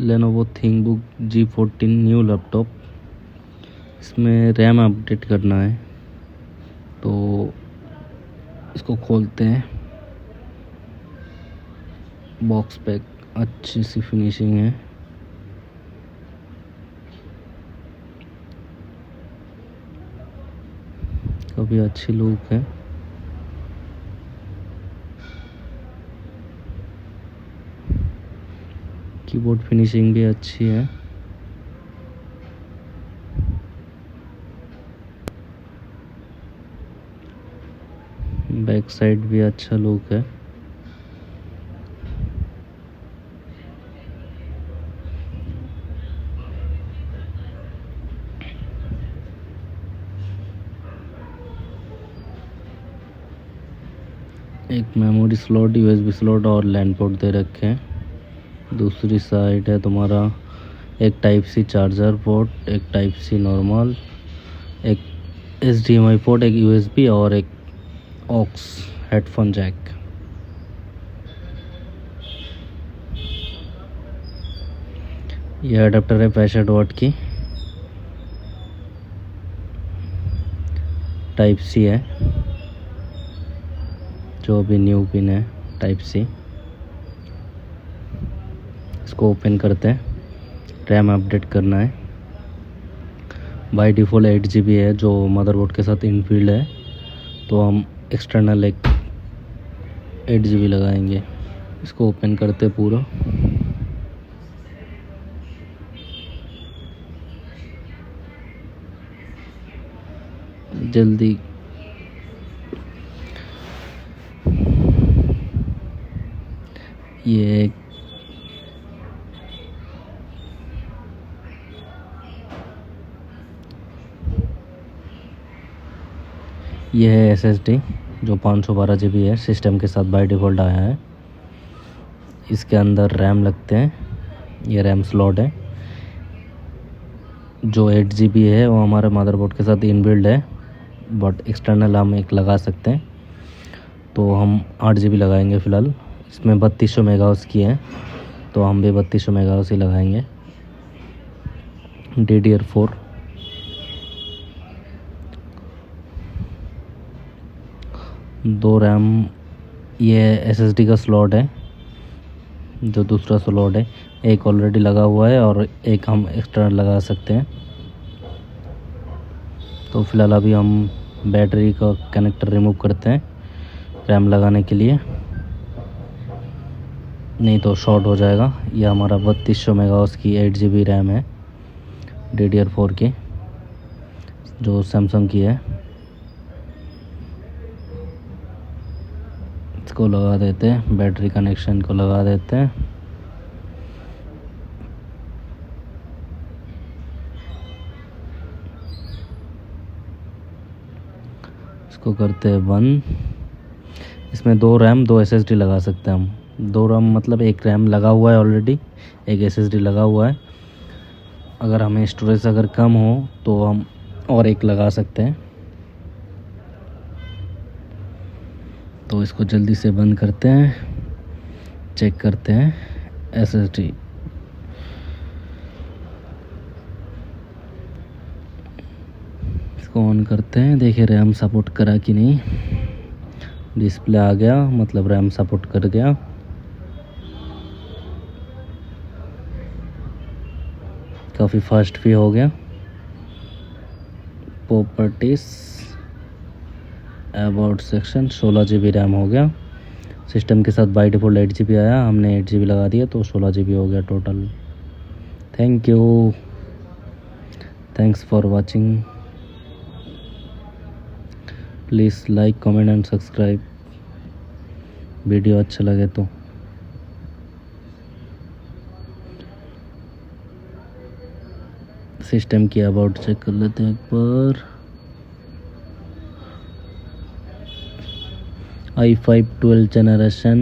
Lenovo ThinkBook G14 new laptop. इसमें RAM update करना है, तो इसको खोलते हैं। बॉक्स पैक अच्छी सी फिनिशिंग है। काफ़ी अच्छी लुक है। कीबोर्ड फिनिशिंग भी अच्छी है। बैक साइड भी अच्छा लुक है। एक मेमोरी स्लॉट, USB स्लॉट और लैन पोर्ट दे रखे हैं। दूसरी साइड है तुम्हारा एक टाइप सी चार्जर पोर्ट, एक टाइप सी नॉर्मल, एक HDMI पोर्ट, एक USB और एक ऑक्स हेडफोन जैक। यह अडेप्टर है 65 वाट की, टाइप सी है, जो भी न्यू पिन है टाइप सी। इसको ओपन करते हैं। रैम अपडेट करना है। बाय डिफ़ॉल्ट 8 GB है, जो मदरबोर्ड के साथ इनबिल्ड है, तो हम एक्सटर्नल एक 8 GB लगाएंगे। इसको ओपन करते पूरा। जल्दी ये है SSD, जो 512 GB है, सिस्टम के साथ बाय डिफ़ॉल्ट आया है। इसके अंदर रैम लगते हैं। ये रैम स्लॉट है। जो 8 GB है वो हमारे मदरबोर्ड के साथ इनबिल्ड है, बट एक्सटर्नल हम एक लगा सकते हैं, तो हम 8 GB लगाएंगे फ़िलहाल। इसमें 3200 मेगाहर्ट्ज़ की है, तो हम भी 3200 मेगाहर्ट्ज़ ही लगाएंगे। DDR4 2 RAM. ये SSD का स्लॉट है, जो दूसरा स्लॉट है। एक ऑलरेडी लगा हुआ है और एक हम एक्स्ट्रा लगा सकते हैं। तो फिलहाल अभी हम बैटरी का कनेक्टर रिमूव करते हैं रैम लगाने के लिए, नहीं तो शॉर्ट हो जाएगा। ये हमारा 3200 मेगाहर्ट्ज़ की 8 GB रैम है, DDR4 की, जो सैमसंग की है। इसको लगा देते हैं, बैटरी कनेक्शन को लगा देते हैं। इसको करते हैं बंद। इसमें 2 रैम 2 SSD लगा सकते हैं हम। 2 रैम मतलब एक रैम लगा हुआ है ऑलरेडी, एक SSD लगा हुआ है। अगर हमें स्टोरेज अगर कम हो तो हम और एक लगा सकते हैं। तो इसको जल्दी से बंद करते हैं। चेक करते हैं SSD। इसको ऑन करते हैं, देखिए रैम सपोर्ट करा कि नहीं। डिस्प्ले आ गया, मतलब रैम सपोर्ट कर गया। काफ़ी फास्ट भी हो गया। Properties about section 16 GB RAM हो गया। सिस्टम के साथ बाय डिफ़ॉल्ट 8 GB आया, हमने 8 GB लगा दिया तो 16 GB हो गया total. Thank you, thanks for watching. Please like, comment and subscribe, video अच्छा लगे तो। सिस्टम की अबाउट चेक कर लेते हैं एक बार। i5 12th generation